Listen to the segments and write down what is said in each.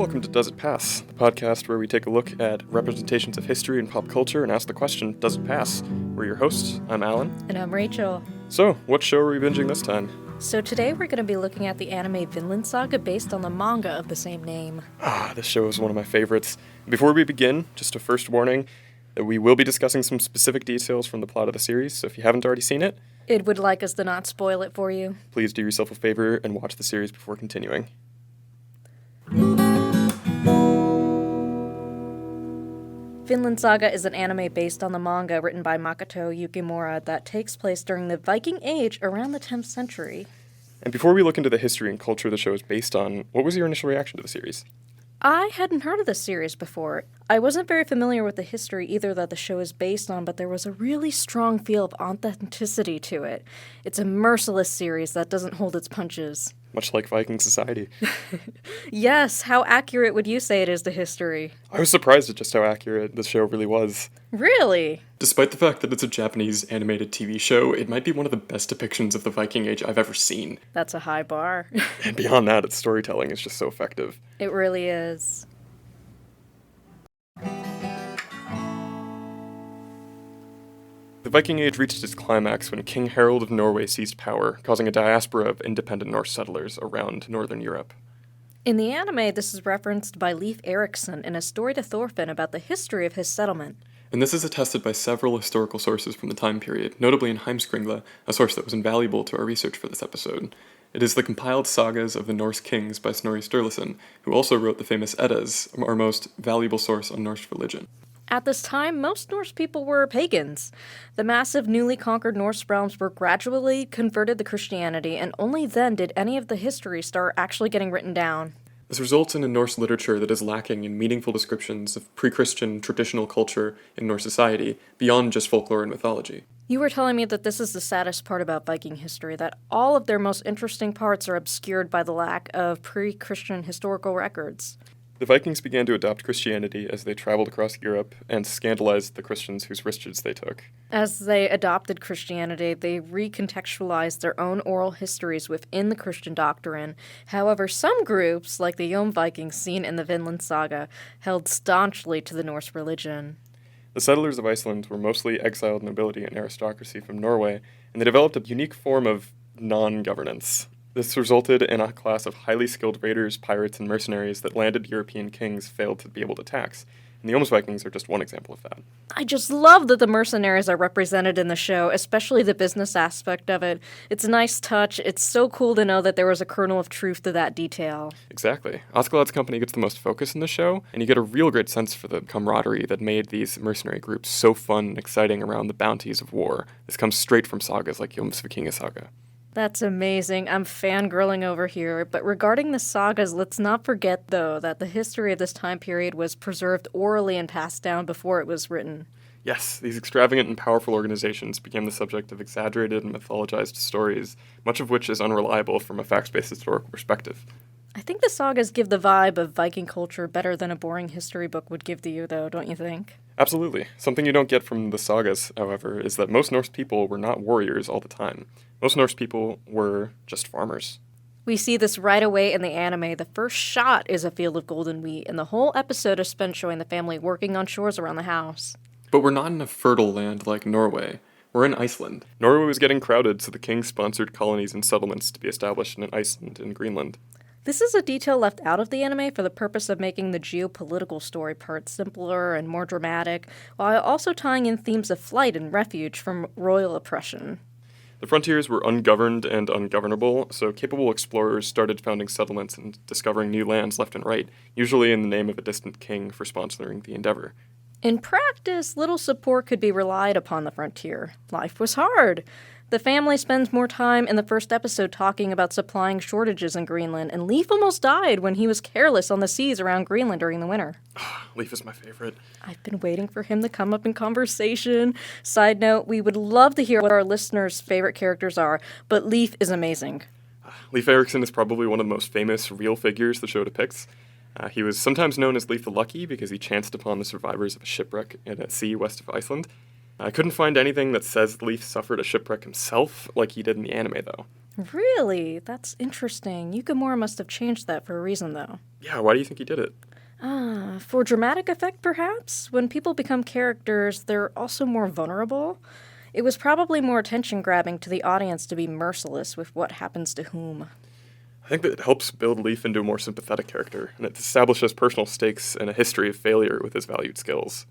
Welcome to Does It Pass, the podcast where we take a look at representations of history and pop culture and ask the question, does it pass? We're your hosts. I'm Allan. And I'm Rachel. So, what show are we binging this time? So today we're going to be looking at the anime Vinland Saga based on the manga of the same name. This show is one of my favorites. Before we begin, just a first warning that we will be discussing some specific details from the plot of the series, so if you haven't already seen it, It would like us to not spoil it for you. Please do yourself a favor and watch the series before continuing. Vinland Saga is an anime based on the manga written by Makoto Yukimura that takes place during the Viking Age around the 10th century. And before we look into the history and culture the show is based on, what was your initial reaction to the series? I hadn't heard of this series before. I wasn't very familiar with the history either that the show is based on, but there was a really strong feel of authenticity to it. It's a merciless series that doesn't hold its punches. Much like Viking society. Yes, how accurate would you say it is to history? I was surprised at just how accurate the show really was. Really? Despite the fact that it's a Japanese animated TV show, it might be one of the best depictions of the Viking Age I've ever seen. That's a high bar. And beyond that, its storytelling is just so effective. It really is. The Viking Age reached its climax when King Harald of Norway seized power, causing a diaspora of independent Norse settlers around northern Europe. In the anime, this is referenced by Leif Erikson in a story to Thorfinn about the history of his settlement. And this is attested by several historical sources from the time period, notably in Heimskringla, a source that was invaluable to our research for this episode. It is the compiled sagas of the Norse kings by Snorri Sturluson, who also wrote the famous Eddas, our most valuable source on Norse religion. At this time, most Norse people were pagans. The massive newly conquered Norse realms were gradually converted to Christianity, and only then did any of the history start actually getting written down. This results in a Norse literature that is lacking in meaningful descriptions of pre-Christian traditional culture in Norse society, beyond just folklore and mythology. You were telling me that this is the saddest part about Viking history, that all of their most interesting parts are obscured by the lack of pre-Christian historical records. The Vikings began to adopt Christianity as they traveled across Europe and scandalized the Christians whose risks they took. As they adopted Christianity, they recontextualized their own oral histories within the Christian doctrine. However, some groups, like the Jom Vikings seen in the Vinland Saga, held staunchly to the Norse religion. The settlers of Iceland were mostly exiled nobility and aristocracy from Norway, and they developed a unique form of non-governance. This resulted in a class of highly skilled raiders, pirates, and mercenaries that landed European kings failed to be able to tax. And the Jom's Vikings are just one example of that. I just love that the mercenaries are represented in the show, especially the business aspect of it. It's a nice touch. It's so cool to know that there was a kernel of truth to that detail. Exactly. Askeladd's company gets the most focus in the show, and you get a real great sense for the camaraderie that made these mercenary groups so fun and exciting around the bounties of war. This comes straight from sagas like Jom's Viking Saga. That's amazing. I'm fangirling over here. But regarding the sagas, let's not forget, though, that the history of this time period was preserved orally and passed down before it was written. Yes, these extravagant and powerful organizations became the subject of exaggerated and mythologized stories, much of which is unreliable from a facts-based historical perspective. I think the sagas give the vibe of Viking culture better than a boring history book would give to you, though, don't you think? Absolutely. Something you don't get from the sagas, however, is that most Norse people were not warriors all the time. Most Norse people were just farmers. We see this right away in the anime. The first shot is a field of golden wheat, and the whole episode is spent showing the family working on chores around the house. But we're not in a fertile land like Norway. We're in Iceland. Norway was getting crowded, so the king sponsored colonies and settlements to be established in Iceland and Greenland. This is a detail left out of the anime for the purpose of making the geopolitical story part simpler and more dramatic, while also tying in themes of flight and refuge from royal oppression. The frontiers were ungoverned and ungovernable, so capable explorers started founding settlements and discovering new lands left and right, usually in the name of a distant king for sponsoring the endeavor. In practice, little support could be relied upon the frontier. Life was hard. The family spends more time in the first episode talking about supplying shortages in Greenland, and Leif almost died when he was careless on the seas around Greenland during the winter. Leif is my favorite. I've been waiting for him to come up in conversation. Side note, we would love to hear what our listeners' favorite characters are, but Leif is amazing. Leif Erikson is probably one of the most famous real figures the show depicts. He was sometimes known as Leif the Lucky because he chanced upon the survivors of a shipwreck at sea west of Iceland. I couldn't find anything that says Leif suffered a shipwreck himself like he did in the anime, though. Really? That's interesting. Yukimura must have changed that for a reason, though. Yeah, why do you think he did it? For dramatic effect, perhaps? When people become characters, they're also more vulnerable. It was probably more attention-grabbing to the audience to be merciless with what happens to whom. I think that it helps build Leaf into a more sympathetic character, and it establishes personal stakes and a history of failure with his valued skills.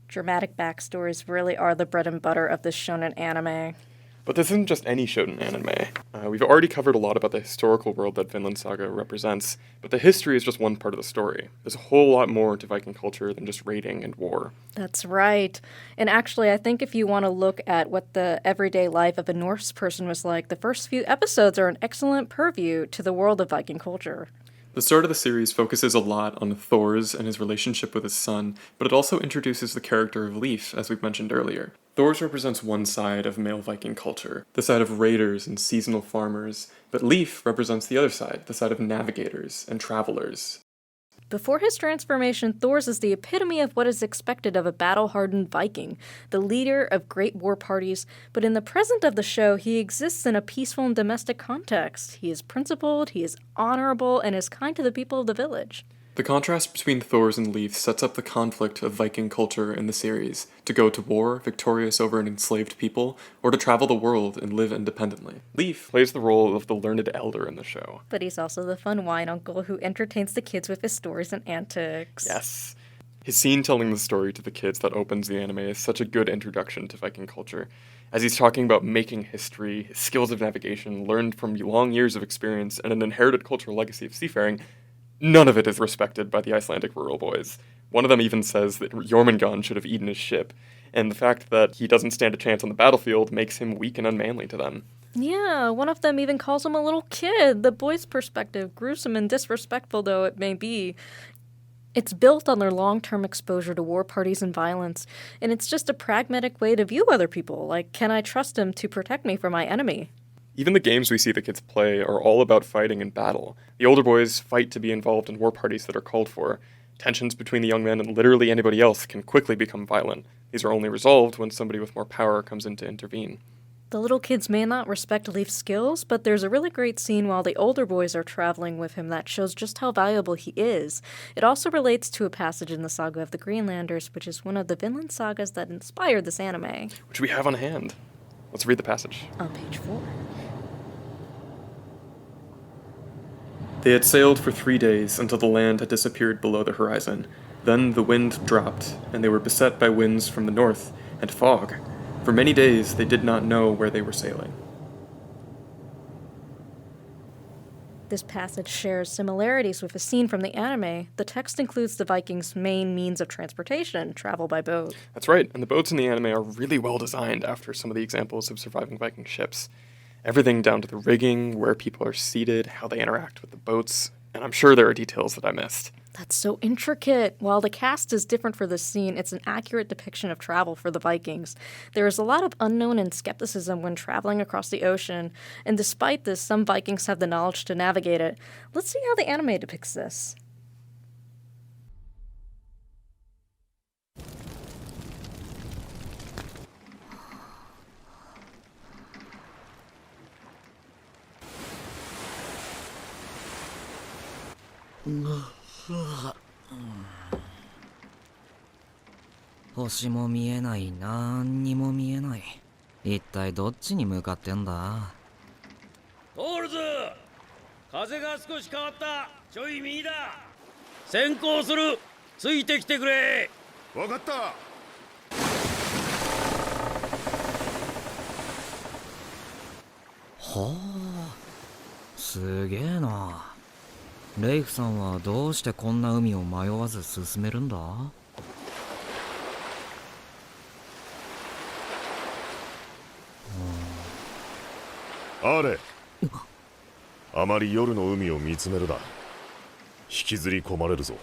Dramatic backstories really are the bread and butter of this shonen anime. But this isn't just any shonen anime. We've already covered a lot about the historical world that Vinland Saga represents, but the history is just one part of the story. There's a whole lot more to Viking culture than just raiding and war. That's right. And actually, I think if you want to look at what the everyday life of a Norse person was like, the first few episodes are an excellent purview to the world of Viking culture. The start of the series focuses a lot on Thor's and his relationship with his son, but it also introduces the character of Leif, as we've mentioned earlier. Thor's represents one side of male Viking culture, the side of raiders and seasonal farmers, but Leif represents the other side, the side of navigators and travelers. Before his transformation, Thor's is the epitome of what is expected of a battle-hardened Viking, the leader of great war parties, but in the present of the show, he exists in a peaceful and domestic context. He is principled, he is honorable, and is kind to the people of the village. The contrast between Thor's and Leif sets up the conflict of Viking culture in the series, to go to war, victorious over an enslaved people, or to travel the world and live independently. Leif plays the role of the learned elder in the show. But he's also the fun wine uncle who entertains the kids with his stories and antics. Yes. His scene telling the story to the kids that opens the anime is such a good introduction to Viking culture, as he's talking about making history, his skills of navigation, learned from long years of experience, and an inherited cultural legacy of seafaring. None of it is respected by the Icelandic rural boys. One of them even says that Jormungand should have eaten his ship, and the fact that he doesn't stand a chance on the battlefield makes him weak and unmanly to them. Yeah, one of them even calls him a little kid. The boy's perspective, gruesome and disrespectful though it may be, it's built on their long-term exposure to war parties and violence, and it's just a pragmatic way to view other people, like, can I trust him to protect me from my enemy? Even the games we see the kids play are all about fighting and battle. The older boys fight to be involved in war parties that are called for. Tensions between the young men and literally anybody else can quickly become violent. These are only resolved when somebody with more power comes in to intervene. The little kids may not respect Leif's skills, but there's a really great scene while the older boys are traveling with him that shows just how valuable he is. It also relates to a passage in the Saga of the Greenlanders, which is one of the Vinland Sagas that inspired this anime. Which we have on hand. Let's read the passage. On page 4. They had sailed for 3 days until the land had disappeared below the horizon. Then the wind dropped, and they were beset by winds from the north and fog. For many days they did not know where they were sailing. This passage shares similarities with a scene from the anime. The text includes the Vikings' main means of transportation, travel by boat. That's right, and the boats in the anime are really well designed after some of the examples of surviving Viking ships. Everything down to the rigging, where people are seated, how they interact with the boats, and I'm sure there are details that I missed. That's so intricate. While the cast is different for this scene, it's an accurate depiction of travel for the Vikings. There is a lot of unknown and skepticism when traveling across the ocean, and despite this, some Vikings have the knowledge to navigate it. Let's see how the anime depicts this. "星も見えない、なんにも見えない。一体どっちに向かってんだ?トールズ、風が少し変わった。ちょい右だ。先行する。ついてきてくれ。わかった。はあ、すげえな。レイフさんはどうしてこんな海を迷わず進めるんだ?あれ、あまり夜の海を見つめるな。引きずり込まれるぞ。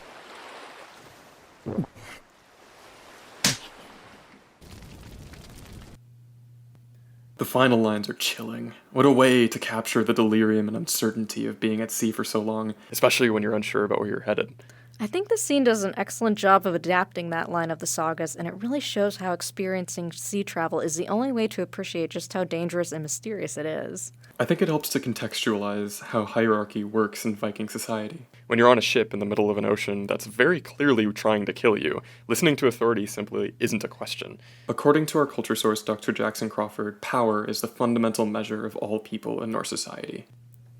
The final lines are chilling. What a way to capture the delirium and uncertainty of being at sea for so long, especially when you're unsure about where you're headed. I think this scene does an excellent job of adapting that line of the sagas, and it really shows how experiencing sea travel is the only way to appreciate just how dangerous and mysterious it is. I think it helps to contextualize how hierarchy works in Viking society. When you're on a ship in the middle of an ocean that's very clearly trying to kill you, listening to authority simply isn't a question. According to our culture source, Dr. Jackson Crawford, power is the fundamental measure of all people in Norse society.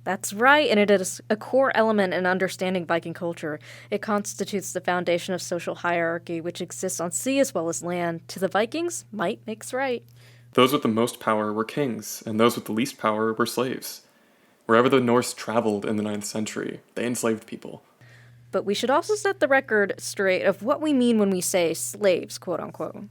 That's right, and it is a core element in understanding Viking culture. It constitutes the foundation of social hierarchy, which exists on sea as well as land. To the Vikings, might makes right. Those with the most power were kings, and those with the least power were slaves. Wherever the Norse traveled in the 9th century, they enslaved people. But we should also set the record straight of what we mean when we say slaves, quote unquote.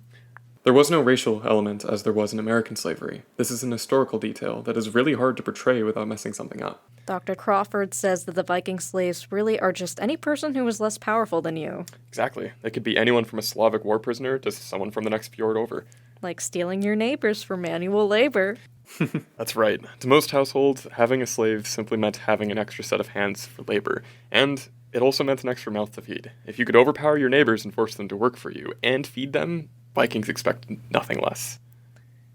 There was no racial element as there was in American slavery. This is an historical detail that is really hard to portray without messing something up. Dr. Crawford says that the Viking slaves really are just any person who was less powerful than you. Exactly. They could be anyone from a Slavic war prisoner to someone from the next fjord over. Like stealing your neighbors for manual labor. That's right. To most households, having a slave simply meant having an extra set of hands for labor, and it also meant an extra mouth to feed. If you could overpower your neighbors and force them to work for you and feed them, Vikings expected nothing less.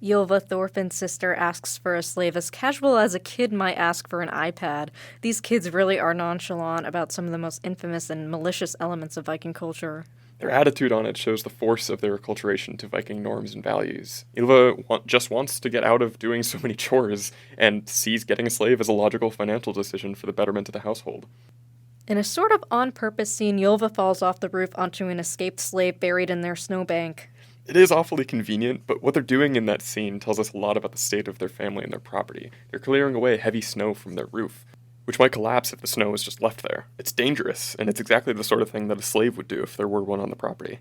Ylva, Thorfinn's sister, asks for a slave as casual as a kid might ask for an iPad. These kids really are nonchalant about some of the most infamous and malicious elements of Viking culture. Their attitude on it shows the force of their acculturation to Viking norms and values. Ylva just wants to get out of doing so many chores and sees getting a slave as a logical financial decision for the betterment of the household. In a sort of on-purpose scene, Ylva falls off the roof onto an escaped slave buried in their snowbank. It is awfully convenient, but what they're doing in that scene tells us a lot about the state of their family and their property. They're clearing away heavy snow from their roof, which might collapse if the snow is just left there. It's dangerous, and it's exactly the sort of thing that a slave would do if there were one on the property.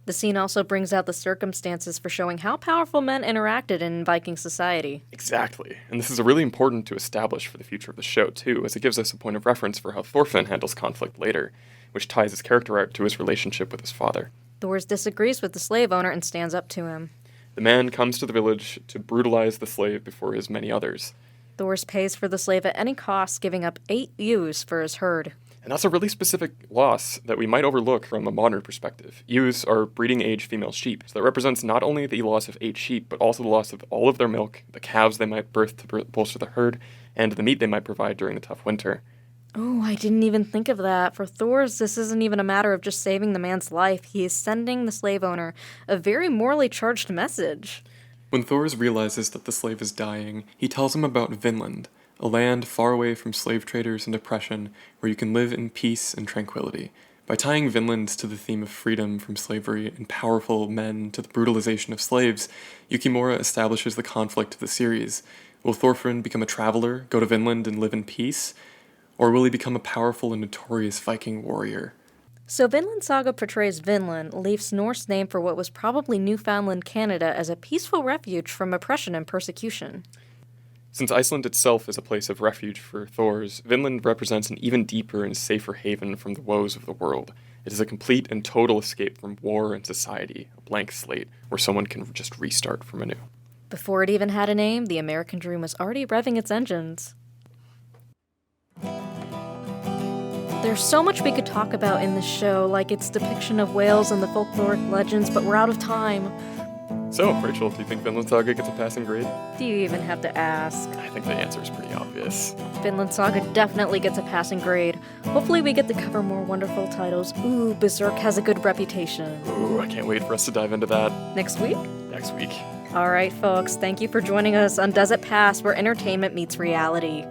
The scene also brings out the circumstances for showing how powerful men interacted in Viking society. Exactly, and this is really important to establish for the future of the show, too, as it gives us a point of reference for how Thorfinn handles conflict later, which ties his character arc to his relationship with his father. Thors disagrees with the slave owner and stands up to him. The man comes to the village to brutalize the slave before his many others. Thors pays for the slave at any cost, giving up 8 ewes for his herd. And that's a really specific loss that we might overlook from a modern perspective. Ewes are breeding-age female sheep, so that represents not only the loss of 8 sheep, but also the loss of all of their milk, the calves they might birth to bolster the herd, and the meat they might provide during the tough winter. Oh, I didn't even think of that. For Thors, this isn't even a matter of just saving the man's life. He is sending the slave owner a very morally charged message. When Thors realizes that the slave is dying, he tells him about Vinland, a land far away from slave traders and oppression, where you can live in peace and tranquility. By tying Vinland to the theme of freedom from slavery and powerful men to the brutalization of slaves, Yukimura establishes the conflict of the series. Will Thorfinn become a traveler, go to Vinland, and live in peace? Or will he become a powerful and notorious Viking warrior? So Vinland Saga portrays Vinland, Leif's Norse name for what was probably Newfoundland, Canada, as a peaceful refuge from oppression and persecution. Since Iceland itself is a place of refuge for Thors, Vinland represents an even deeper and safer haven from the woes of the world. It is a complete and total escape from war and society, a blank slate where someone can just restart from anew. Before it even had a name, the American dream was already revving its engines. There's so much we could talk about in this show, like its depiction of whales and the folkloric legends, but we're out of time. So, Rachel, do you think Vinland Saga gets a passing grade? Do you even have to ask? I think the answer is pretty obvious. Vinland Saga definitely gets a passing grade. Hopefully we get to cover more wonderful titles. Ooh, Berserk has a good reputation. Ooh, I can't wait for us to dive into that Next week? next week. Alright, folks, thank you for joining us on Does It Pass, where entertainment meets reality.